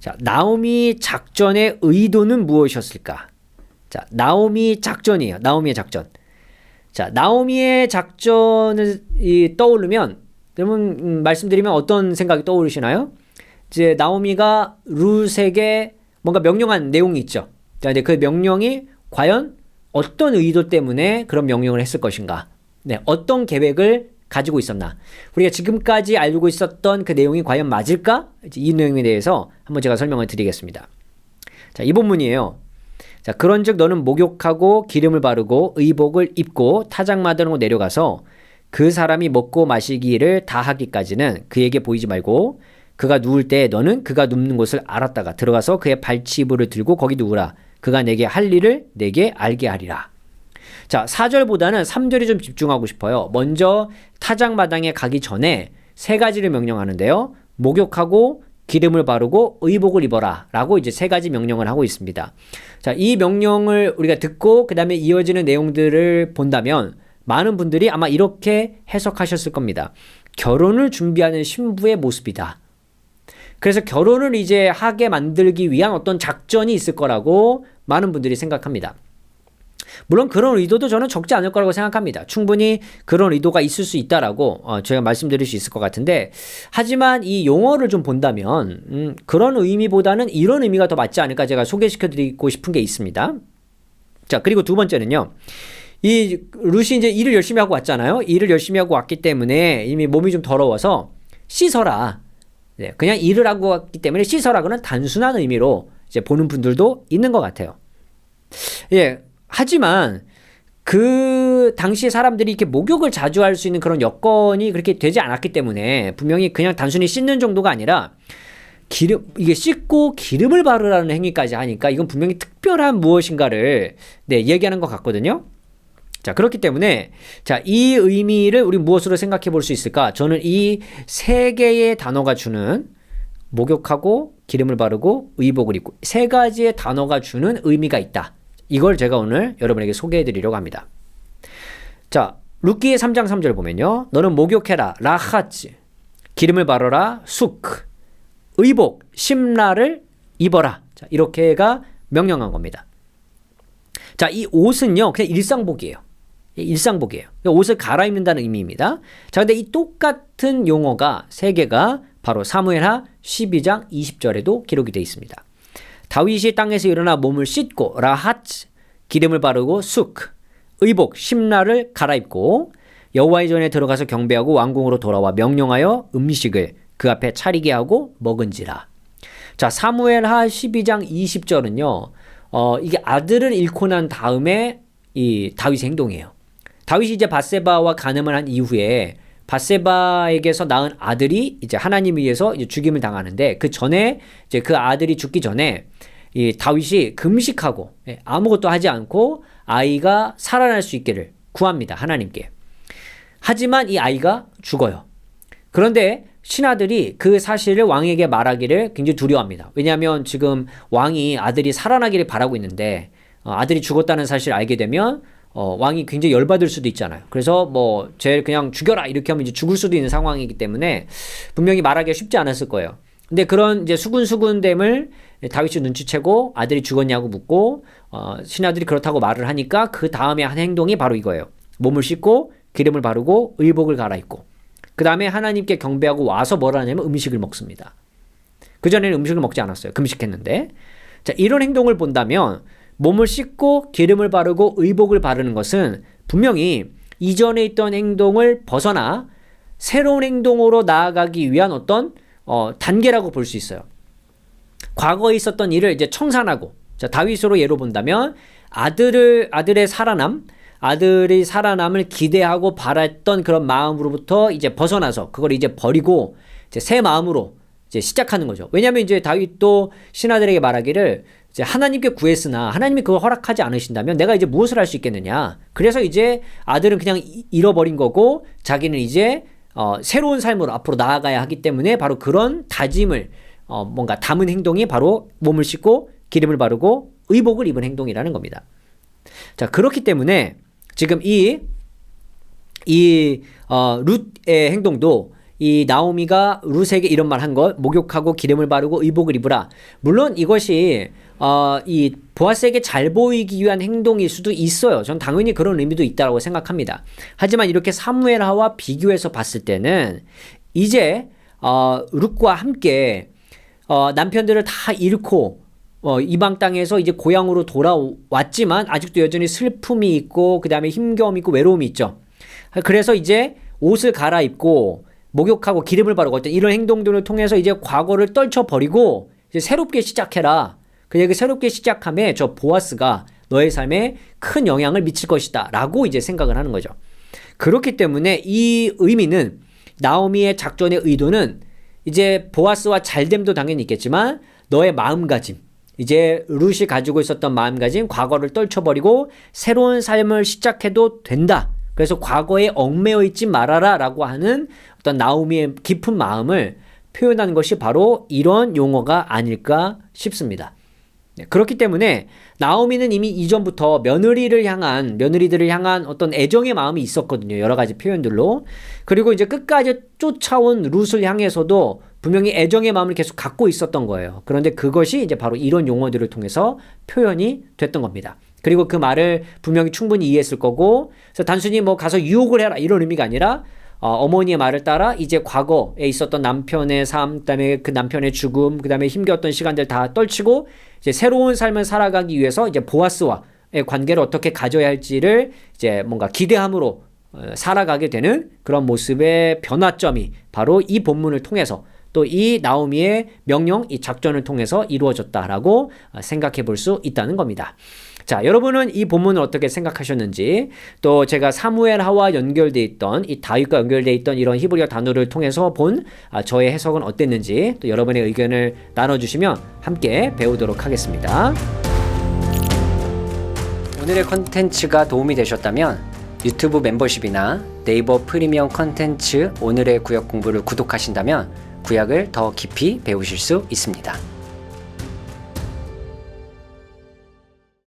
자, 나오미 작전의 의도는 무엇이었을까? 자, 나오미 작전이에요. 나오미의 작전. 자, 나오미의 작전을 떠오르면, 여러분, 말씀드리면 어떤 생각이 떠오르시나요? 이제 나오미가 룻에게 뭔가 명령한 내용이 있죠. 자, 근데 그 명령이 과연 어떤 의도 때문에 그런 명령을 했을 것인가? 네, 어떤 계획을 가지고 있었나? 우리가 지금까지 알고 있었던 그 내용이 과연 맞을까? 이 내용에 대해서 한번 제가 설명을 드리겠습니다. 자, 이 본문이에요. 자, 그런즉 너는 목욕하고 기름을 바르고 의복을 입고 타작마당으로 내려가서 그 사람이 먹고 마시기를 다 하기까지는 그에게 보이지 말고 그가 누울 때 너는 그가 눕는 곳을 알았다가 들어가서 그의 발치부를 들고 거기 누우라. 그가 내게 할 일을 내게 알게 하리라. 자, 4절보다는 3절이 좀 집중하고 싶어요. 먼저 타작마당에 가기 전에 세 가지를 명령하는데요. 목욕하고 기름을 바르고 의복을 입어라 라고 이제 세 가지 명령을 하고 있습니다. 자, 이 명령을 우리가 듣고 그 다음에 이어지는 내용들을 본다면 많은 분들이 아마 이렇게 해석하셨을 겁니다. 결혼을 준비하는 신부의 모습이다. 그래서 결혼을 이제 하게 만들기 위한 어떤 작전이 있을 거라고 많은 분들이 생각합니다. 물론 그런 의도도 저는 적지 않을 거라고 생각합니다. 충분히 그런 의도가 있을 수 있다라고 제가 말씀드릴 수 있을 것 같은데, 하지만 이 용어를 좀 본다면 그런 의미보다는 이런 의미가 더 맞지 않을까 제가 소개시켜드리고 싶은 게 있습니다. 자, 그리고 두 번째는요. 이 룻이 이제 일을 열심히 하고 왔잖아요. 일을 열심히 하고 왔기 때문에 이미 몸이 좀 더러워서 씻어라. 네, 그냥 일을 하고 왔기 때문에 씻어라고는 단순한 의미로 이제 보는 분들도 있는 것 같아요. 예. 하지만 그 당시 사람들이 이렇게 목욕을 자주 할 수 있는 그런 여건이 그렇게 되지 않았기 때문에 분명히 그냥 단순히 씻는 정도가 아니라 이게 씻고 기름을 바르라는 행위까지 하니까 이건 분명히 특별한 무엇인가를 얘기하는 것 같거든요. 자, 그렇기 때문에 자, 이 의미를 우리 무엇으로 생각해 볼 수 있을까? 저는 이 세 개의 단어가 주는 목욕하고 기름을 바르고 의복을 입고 세 가지의 단어가 주는 의미가 있다. 이걸 제가 오늘 여러분에게 소개해 드리려고 합니다. 자, 룻기 3장 3절 보면요. 너는 목욕해라, 라하츠, 기름을 바르라, 쑥, 의복, 심라를 입어라. 자, 이렇게가 명령한 겁니다. 자, 이 옷은요, 그냥 일상복이에요. 일상복이에요. 옷을 갈아입는다는 의미입니다. 자, 근데 이 똑같은 용어가 세 개가 바로 사무엘하 12장 20절에도 기록이 되어 있습니다. 다윗이 땅에서 일어나 몸을 씻고 라하츠 기름을 바르고 쑥 의복 심라를 갈아입고 여호와의 전에 들어가서 경배하고 왕궁으로 돌아와 명령하여 음식을 그 앞에 차리게 하고 먹은지라. 자, 사무엘하 12장 20절은요. 이게 아들을 잃고 난 다음에 이 다윗의 행동이에요. 다윗이 이제 밧세바와 간음을 한 이후에 밧세바에게서 낳은 아들이 이제 하나님에 의해서 이제 죽임을 당하는데 그 전에 이제 그 아들이 죽기 전에 이 다윗이 금식하고 아무것도 하지 않고 아이가 살아날 수 있기를 구합니다. 하나님께. 하지만 이 아이가 죽어요. 그런데 신하들이 그 사실을 왕에게 말하기를 굉장히 두려워합니다. 왜냐하면 지금 왕이 아들이 살아나기를 바라고 있는데 아들이 죽었다는 사실을 알게 되면 왕이 굉장히 열받을 수도 있잖아요. 그래서 뭐 쟤 그냥 죽여라 이렇게 하면 이제 죽을 수도 있는 상황이기 때문에 분명히 말하기가 쉽지 않았을 거예요. 근데 그런 이제 수군수군됨을 다윗이 눈치채고 아들이 죽었냐고 묻고 신하들이 그렇다고 말을 하니까 그 다음에 한 행동이 바로 이거예요. 몸을 씻고 기름을 바르고 의복을 갈아입고 그 다음에 하나님께 경배하고 와서 뭘 하냐면 음식을 먹습니다. 그전에는 음식을 먹지 않았어요. 금식했는데. 자, 이런 행동을 본다면 몸을 씻고 기름을 바르고 의복을 바르는 것은 분명히 이전에 있던 행동을 벗어나 새로운 행동으로 나아가기 위한 어떤 단계라고 볼 수 있어요. 과거에 있었던 일을 이제 청산하고, 자, 다윗으로 예로 본다면 아들의 아들이 살아남을 기대하고 바랐던 그런 마음으로부터 이제 벗어나서 그걸 이제 버리고 이제 새 마음으로 이제 시작하는 거죠. 왜냐하면 이제 다윗도 신하들에게 말하기를 이제 하나님께 구했으나 하나님이 그걸 허락하지 않으신다면 내가 이제 무엇을 할 수 있겠느냐. 그래서 이제 아들은 그냥 잃어버린 거고 자기는 이제 새로운 삶으로 앞으로 나아가야 하기 때문에 바로 그런 다짐을 뭔가 담은 행동이 바로 몸을 씻고 기름을 바르고 의복을 입은 행동이라는 겁니다. 자, 그렇기 때문에 지금 이 룻의 행동도 이 나오미가 룻에게 이런 말 한 것, 목욕하고 기름을 바르고 의복을 입으라. 물론 이것이 이 보아스에게 잘 보이기 위한 행동일 수도 있어요. 전 당연히 그런 의미도 있다고 생각합니다. 하지만 이렇게 사무엘하와 비교해서 봤을 때는 이제 룻과 함께 남편들을 다 잃고 이방 땅에서 이제 고향으로 돌아왔지만 아직도 여전히 슬픔이 있고 그 다음에 힘겨움이 있고 외로움이 있죠. 그래서 이제 옷을 갈아입고 목욕하고 기름을 바르고 어떤 이런 행동들을 통해서 이제 과거를 떨쳐버리고 이제 새롭게 시작해라. 그 새롭게 시작함에 저 보아스가 너의 삶에 큰 영향을 미칠 것이다 라고 이제 생각을 하는 거죠. 그렇기 때문에 이 의미는 나오미의 작전의 의도는 이제 보아스와 잘됨도 당연히 있겠지만 너의 마음가짐, 이제 룻이 가지고 있었던 마음가짐, 과거를 떨쳐버리고 새로운 삶을 시작해도 된다. 그래서 과거에 얽매여 있지 말아라 라고 하는 어떤 나오미의 깊은 마음을 표현하는 것이 바로 이런 용어가 아닐까 싶습니다. 그렇기 때문에 나오미는 이미 이전부터 며느리들을 향한 어떤 애정의 마음이 있었거든요. 여러 가지 표현들로. 그리고 이제 끝까지 쫓아온 룻을 향해서도 분명히 애정의 마음을 계속 갖고 있었던 거예요. 그런데 그것이 이제 바로 이런 용어들을 통해서 표현이 됐던 겁니다. 그리고 그 말을 분명히 충분히 이해했을 거고, 그래서 단순히 뭐 가서 유혹을 해라 이런 의미가 아니라 어머니의 말을 따라 이제 과거에 있었던 남편의 삶, 그다음에 그 남편의 죽음, 그다음에 힘겨웠던 시간들 다 떨치고 이제 새로운 삶을 살아가기 위해서 이제 보아스와의 관계를 어떻게 가져야 할지를 이제 뭔가 기대함으로 살아가게 되는 그런 모습의 변화점이 바로 이 본문을 통해서 또 이 나오미의 명령, 이 작전을 통해서 이루어졌다라고 생각해 볼 수 있다는 겁니다. 자, 여러분은 이 본문을 어떻게 생각하셨는지, 또 제가 사무엘하와 연결되어 있던 이 다윗과 연결되어 있던 이런 히브리어 단어를 통해서 본 저의 해석은 어땠는지 또 여러분의 의견을 나눠주시면 함께 배우도록 하겠습니다. 오늘의 컨텐츠가 도움이 되셨다면 유튜브 멤버십이나 네이버 프리미엄 컨텐츠 오늘의 구약 공부를 구독하신다면 구약을 더 깊이 배우실 수 있습니다.